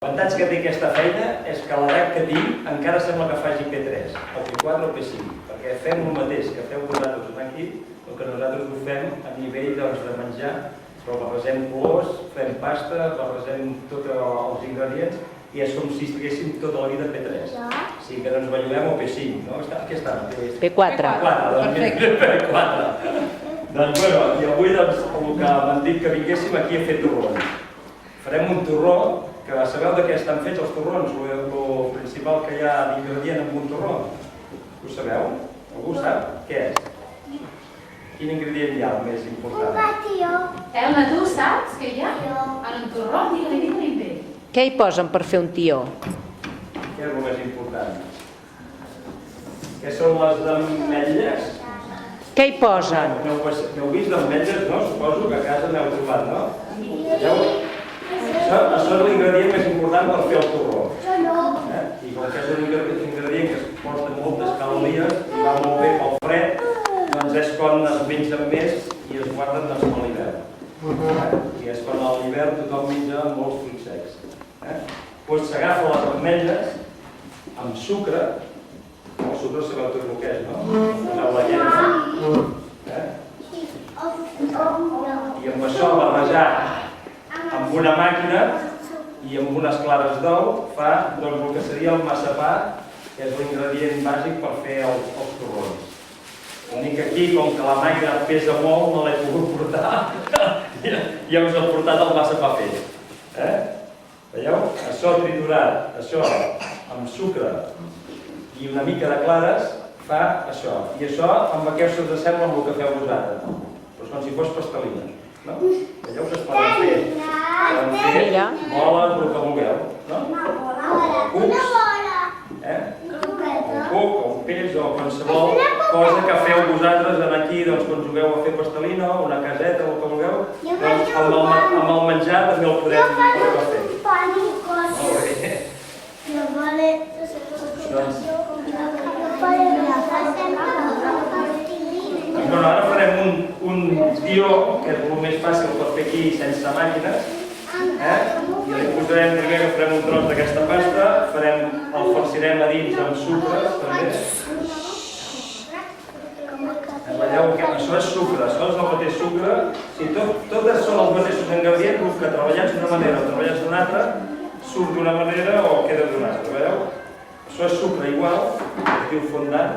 L'avantatge que té aquesta feina és que l'edat que tinc encara sembla que faci P3, o P4 o P5, perquè fem el mateix que feu vosaltres aquí, el que nosaltres ho fem a nivell de menjar, però barregem colors, fem pasta, barregem tots els ingredients i és com si estiguéssim tota la vida a P3. Sí, que ens ballem o P5, no? Què està? P4. P4. Doncs bueno, i avui el que m'han dit que vinguéssim aquí a fer torrons. Farem un torró, que sabeu de què estan fets els torrons? El principal que hi ha d'ingredient en un torró? Ho sabeu? Algú sap? Què és? Quin ingredient hi ha el més important? Un batió. Elna, tu saps què hi ha? En un torró, digue-li bé. Què hi posen per fer un tió? Què és el més important? Què són les ametlles? Què hi posen? N'heu vist d'ametlles, no? Suposo que a casa n'heu trobat, no? Això és l'ingredient més important per fer el torró. I com que és un ingredient que es porta moltes calories i va molt bé pel fred, doncs és quan es mengen més i es guarden per l'hivern. I és quan a l'hivern tothom menja molts fruits secs. Doncs s'agafa les ametlles amb sucre, el sucre sabeu tot el que és, no? Poseu la llenya. I amb això barrejat amb una màquina i amb unes clares d'ou fa el que seria el massapà, que és l'ingredient bàsic per fer els torrons. L'únic que aquí, com que la màquina pesa molt, no l'he pogut portar i us he portat el massapà fet. Veieu? Això triturat, això amb sucre i una mica de clares fa això. I això amb aquest s'assembla amb el que feu vosaltres, però és com si fos pastelina. Veieu que es poden fer boles, el que vulgueu, no? Cucs, un cuc, un peix o qualsevol cosa que feu vosaltres aquí quan jugueu a fer pastelina o una caseta o el que vulgueu, doncs amb el menjar també el podem fer. Bueno, ara farem un tió, que és el més fàcil per fer aquí sense màquines, i li posarem primer que farem un tros d'aquesta pasta, el farcirem a dins amb sucre, també. Veieu que això és sucre, això és el mateix sucre. Si totes són els mateixos ingredients, que treballats d'una manera o treballats d'una altra, surt d'una manera o queda d'una altra, veieu? Això és sucre igual, es diu fondant,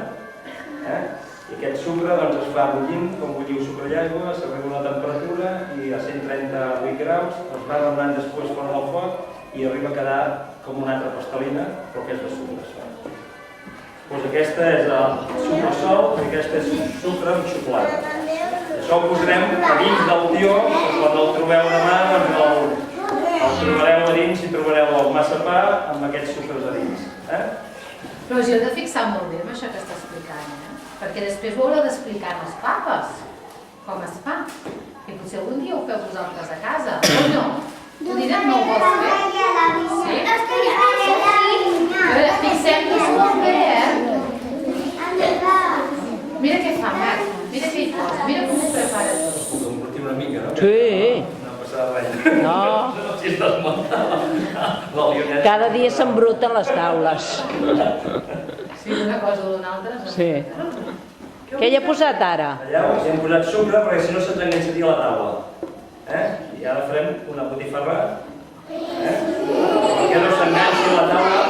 i aquest sucre es fa bullint, com bulliu sucre i aigua, s'arriba a una temperatura i a 138 graus es va remenant després fora del foc i arriba a quedar com una altra pastelina, però que és de sucre sol. Doncs aquesta és el sucre sol i aquesta és sucre amb xocolata. Això ho posarem a dins del tió, quan el trobeu demà el trobareu a dins i trobareu el massapà amb aquests sucres a dins. Però us heu de fixar molt bé amb això que està explicant, perquè després ho haureu d'explicar a les papes, com es fa. I potser algun dia ho feu vosaltres a casa, o no? Tu direm, no ho vols fer? Sí? A veure, fixem-nos molt bé, Mira què fa, Marc, mira què hi posa, mira com ho prepara tot. Puc emportir una mica, no? Sí. No passarà res. No. Si estàs muntant. Cada dia s'embruten les taules. Sí, d'una cosa o d'una altra. Sí. Què hi ha posat ara? Allà hi hem posat sucre perquè si no se'ns enganxaria la taula. I ara farem una botifarra. Perquè no s'enganxi la taula.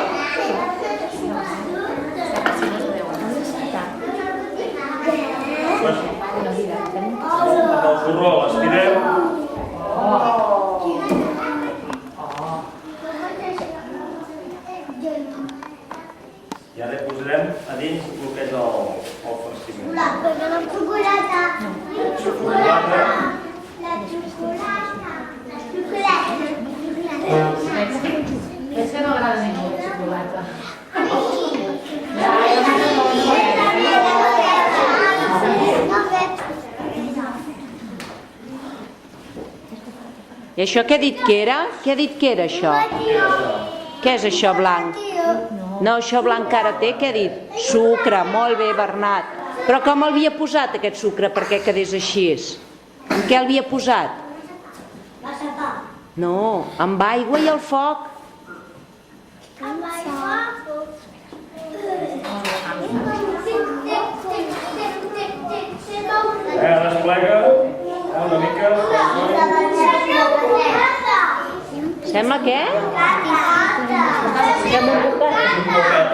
Amb el torró l'estireu. I ara hi posarem a dins el que és el farciment. La xocolata. És que no agrada a ningú la xocolata. I això què ha dit que era? Què ha dit que era això? Què és això blanc? No, això blanc que ara té, què ha dit? Sucre, molt bé, Bernat. Però com el havia posat aquest sucre perquè quedés així? En què el havia posat? No, amb aigua i al foc. Desplega una mica. Sembla què? Fem un bocat. Un poquet,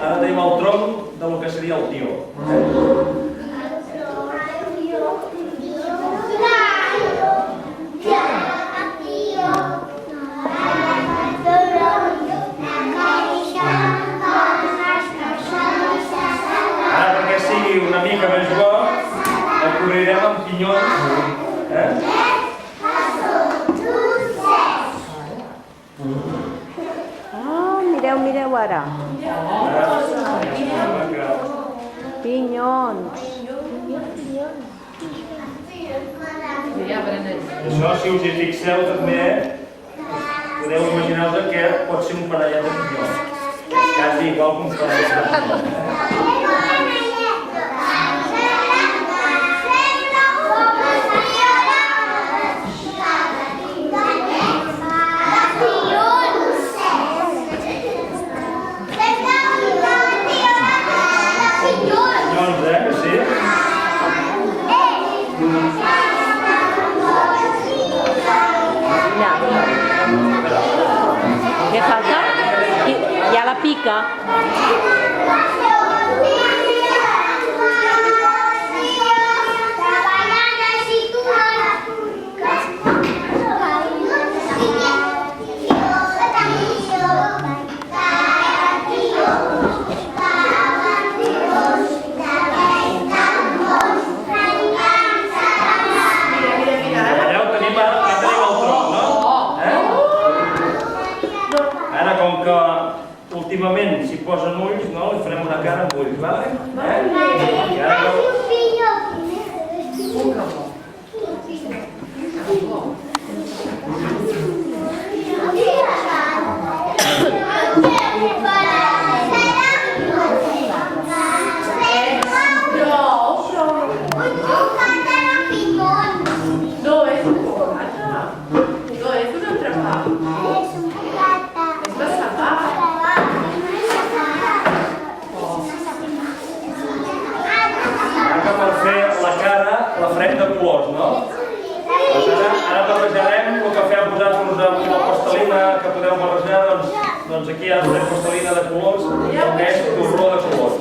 Ara tenim el tronc del que seria el tió. Ara, perquè sigui una mica més bo, el cobrirem amb pinyons. Mireu ara. Pinyons. Això, si us hi fixeu també, podeu imaginar-vos que pot ser un parellet de pinyons. Quasi igual que un parellet de pinyons. Que sí? Què falta? Ja la pica. Últimament, si posen ulls, no? Li farem una cara amb ulls, vale? I ara la farem de colors, no? Ara barrejarem el que fem posar-nos amb la pastelina que podeu barrejar, doncs aquí ara farem pastelina de colors, que és torró de colors.